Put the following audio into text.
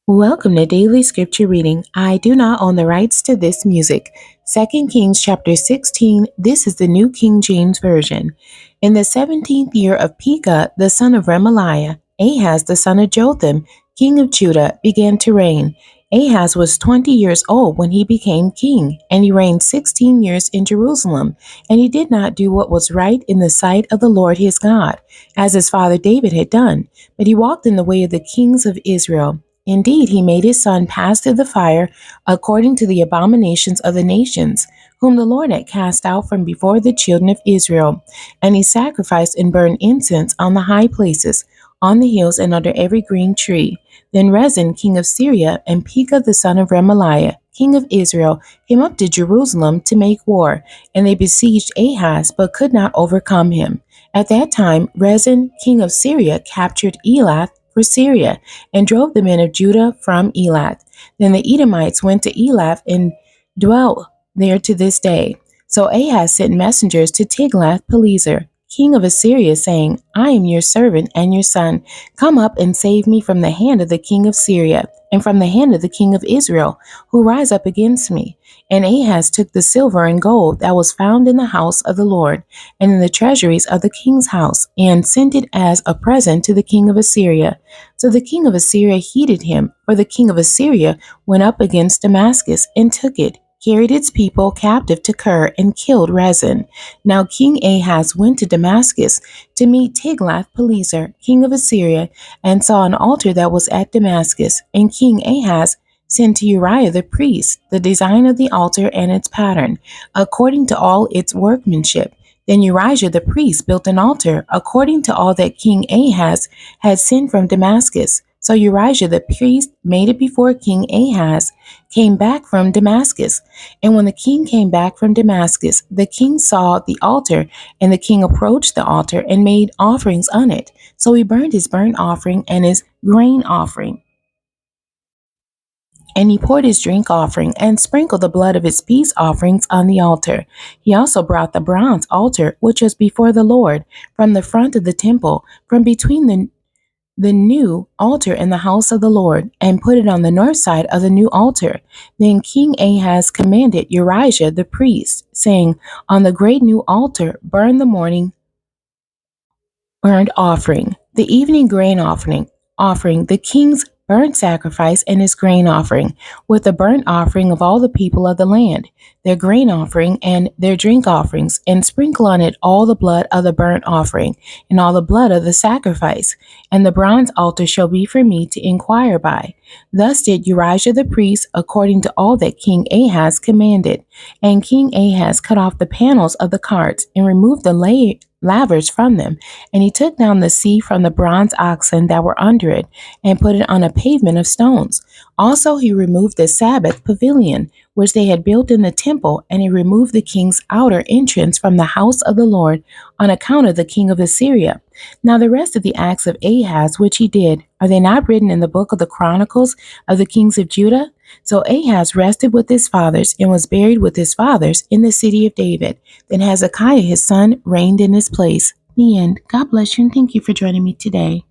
Welcome to Daily Scripture Reading. I do not own the rights to this music. 2 Kings chapter 16, this is the New King James Version. In the 17th year of Pekah, the son of Remaliah, Ahaz the son of Jotham, king of Judah, began to reign. Ahaz was 20 years old when he became king, and he reigned 16 years in Jerusalem. And he did not do what was right in the sight of the Lord his God, as his father David had done, but he walked in the way of the kings of Israel. Indeed, he made his son pass through the fire according to the abominations of the nations, whom the Lord had cast out from before the children of Israel. And he sacrificed and burned incense on the high places, on the hills, and under every green tree. Then Rezin, king of Syria, and Pekah the son of Remaliah, king of Israel, came up to Jerusalem to make war, and they besieged Ahaz, but could not overcome him. At that time, Rezin, king of Syria, captured Elath for Syria, and drove the men of Judah from Elath. Then the Edomites went to Elath and dwelt there to this day. So Ahaz sent messengers to Tiglath-Pileser, king of Assyria, saying, I am your servant and your son. Come up and save me from the hand of the king of Syria, and from the hand of the king of Israel, who rise up against me. And Ahaz took the silver and gold that was found in the house of the Lord, and in the treasuries of the king's house, and sent it as a present to the king of Assyria. So the king of Assyria heeded him, for the king of Assyria went up against Damascus and took it, carried its people captive to Kir, and killed Rezin. Now King Ahaz went to Damascus to meet Tiglath-Pileser, king of Assyria, and saw an altar that was at Damascus. And King Ahaz sent to Uriah the priest the design of the altar and its pattern, according to all its workmanship. Then Uriah the priest built an altar according to all that King Ahaz had sent from Damascus. So Uriah the priest made it before King Ahaz came back from Damascus. And when the king came back from Damascus, the king saw the altar, and the king approached the altar and made offerings on it. So he burned his burnt offering and his grain offering. And he poured his drink offering and sprinkled the blood of his peace offerings on the altar. He also brought the bronze altar, which was before the Lord, from the front of the temple, from between the new altar and the house of the Lord, and put it on the north side of the new altar. Then King Ahaz commanded Uriah the priest, saying, On the great new altar burn the morning burnt offering, the evening grain offering, the king's burnt sacrifice and his grain offering, with the burnt offering of all the people of the land, their grain offering and their drink offerings, and sprinkle on it all the blood of the burnt offering, and all the blood of the sacrifice. And the bronze altar shall be for me to inquire by. Thus did Uriah the priest, according to all that King Ahaz commanded. And King Ahaz cut off the panels of the carts, and removed the lavers from them, and he took down the sea from the bronze oxen that were under it, and put it on a pavement of stones. Also he removed the Sabbath pavilion, which they had built in the temple, and he removed the king's outer entrance from the house of the Lord, on account of the king of Assyria. Now the rest of the acts of Ahaz which he did, are they not written in the book of the Chronicles of the kings of Judah? So Ahaz rested with his fathers, and was buried with his fathers in the city of David. Then Hezekiah his son reigned in his place. The end. God bless you, and thank you for joining me today.